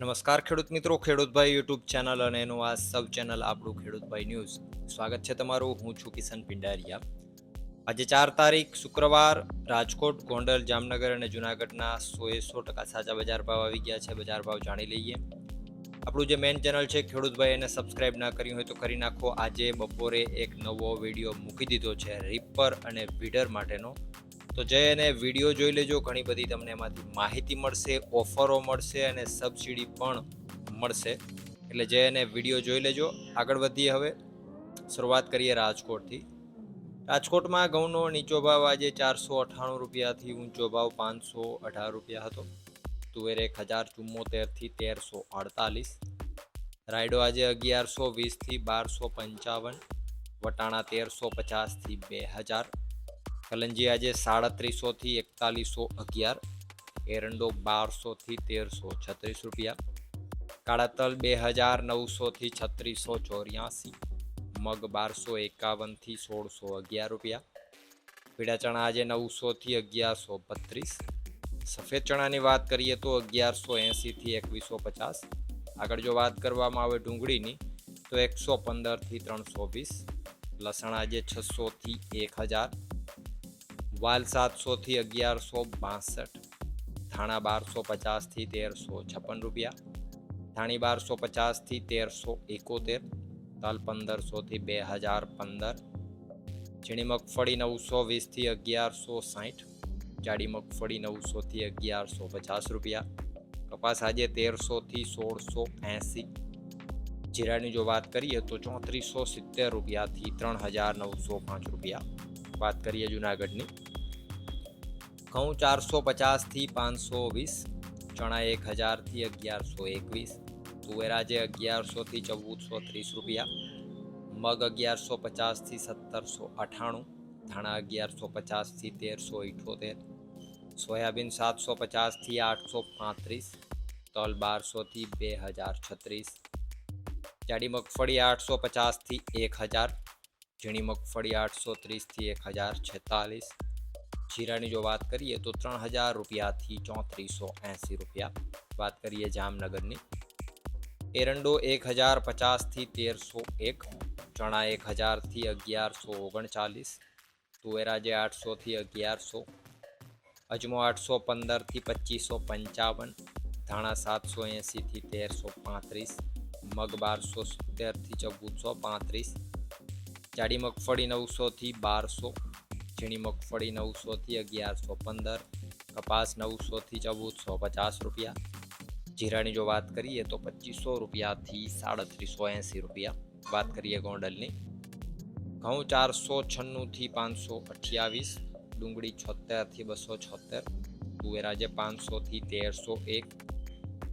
નમસ્કાર ખેડૂત મિત્રો, ખેડૂતભાઈ યુટ્યુબ ચેનલ અને એનું આ સબ ચેનલ આપણું ખેડૂતભાઈ ન્યૂઝ. સ્વાગત છે તમારું. હું છું કિશન પિંડારિયા. આજે 4 તારીખ શુક્રવાર રાજકોટ, ગોંડલ, જામનગર અને જુનાગઢના 100% સાચા બજાર ભાવ આવી ગયા છે. બજાર ભાવ જાણી લઈએ. આપણું જે મેઇન ચેનલ છે ખેડૂતભાઈ, એને સબસ્ક્રાઇબ ના કર્યું હોય તો કરી નાખો. આજે બપોરે એક નવો વિડીયો મૂકી દીધો છે રીપર અને વીડર માટેનો, તો જઈ અને વિડીયો જોઈ લેજો. ઘણી બધી તમને એમાંથી માહિતી મળશે, ઓફરો મળશે અને સબસિડી પણ મળશે. એટલે જઈ અને વિડીયો જોઈ લેજો. આગળ વધીએ. હવે શરૂઆત કરીએ રાજકોટથી. રાજકોટમાં ઘઉંનો નીચો ભાવ આજે 498 રૂપિયાથી ઊંચો ભાવ 518 રૂપિયા હતો. તુવેર 1074થી 1348. રાયડો આજે 1120થી 1255. વટાણા 1350થી 2000. કલંજી આજે 3700થી 4111. એરંડો 1200થી 1336 રૂપિયા. કાળા તલ 2900થી 3684. મગ 1251થી 1611 રૂપિયા. પીળા ચણા આજે 900થી 1132. સફેદ ચણાની વાત કરીએ તો 1180થી 2150. આગળ જો વાત કરવામાં આવે ડુંગળીની તો 115થી 320. લસણ આજે 600થી 1000. વાલ 700થી 1162. ધાણા 1250થી 1356 રૂપિયા. ધાણી 1250થી 1371. તલ 1500થી 2015. ઝીણી મગફળી 920થી 1160. જાડી મગફળી 900થી 1150 રૂપિયા. કપાસ આજે 1300થી 1680. જીરાની જો વાત કરીએ તો 3470 રૂપિયાથી 3905 રૂપિયા. વાત કરીએ જુનાગઢની. ઘઉં 450થી 520. ચણા 1000થી 1121. તુવેર આજે 1100થી 1430 રૂપિયા. મગ 1150થી 1798. ધાણા 1150થી 1378. સોયાબીન 750થી 835. તલ 1200થી 2036. જાડી મગફળી 850થી 1000. ઝીણી મગફળી 830થી 1046. જીરાની જો વાત કરીએ તો 3000 રૂપિયાથી 3480 રૂપિયા. વાત કરીએ જામનગરની. એરંડો 1050થી 1301. ચણા 1000થી 1139. તુવેર આજે 800થી 1100. અજમો 815થી 2555. ધાણા 780થી 1335. મગ 1270થી 1435. જાડી મગફળી 900થી 1200. ઝીણી મગફળી 900થી 1115. કપાસ 900થી 1450 રૂપિયા. જીરાની જો વાત કરીએ તો 2500 રૂપિયાથી 3780 રૂપિયા. વાત કરીએ ગોંડલની. ઘઉં 496થી 528. ડુંગળી 76થી 276. તુવેર આજે 500થી 1301.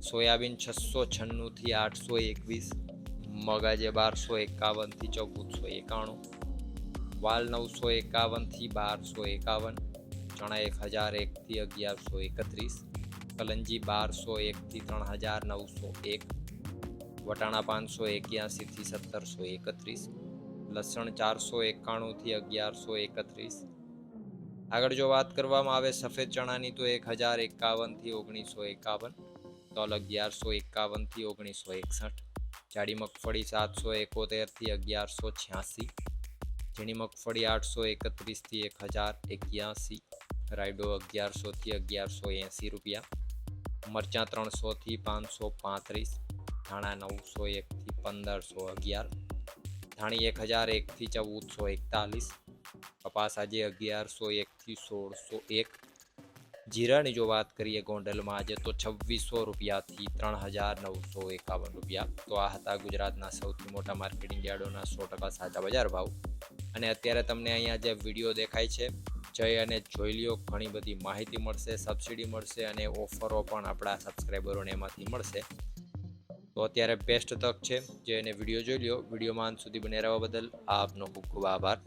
સોયાબીન 696થી 821. મગ આજે 1251થી 1491. વાલ 951થી 1251. ચણા 1001થી 1131. કલંજી 1201થી 3901. વટાણા 581થી 1731. લસણ 491થી 1131. આગળ જો વાત કરવામાં આવે સફેદ ચણાની તો 1051થી 1951. તલ 1151થી 1961. જાડી મગફળી 771થી 1186. ઝીણી મગફળી 831થી 1081. રાયડો 1100થી 1180 રૂપિયા. મરચાં 300થી 535. ધાણા 901થી 1511. ધાણી 1001થી 1441. કપાસ આજે 1101થી 1601. જીરાની જો વાત કરીએ ગોંડલમાં આજે તો 2600 રૂપિયાથી 3951 રૂપિયા. તો આ હતા ગુજરાતના સૌથી મોટા માર્કેટિંગ યાર્ડોના 100% સાચા બજાર ભાવ. અને અત્યારે તમને અહીંયા જે વિડીયો દેખાય છે જઈ અને જોઈ લ્યો. ઘણી બધી માહિતી મળશે, સબસિડી મળશે અને ઓફરો પણ આપણા સબસ્ક્રાઈબરોને એમાંથી મળશે. તો અત્યારે બેસ્ટ તક છે, જે એને વિડીયો જોઈ લ્યો. વિડીયોમાં અંત સુધી બને રહેવા બદલ આપનો ખૂબ ખૂબ આભાર.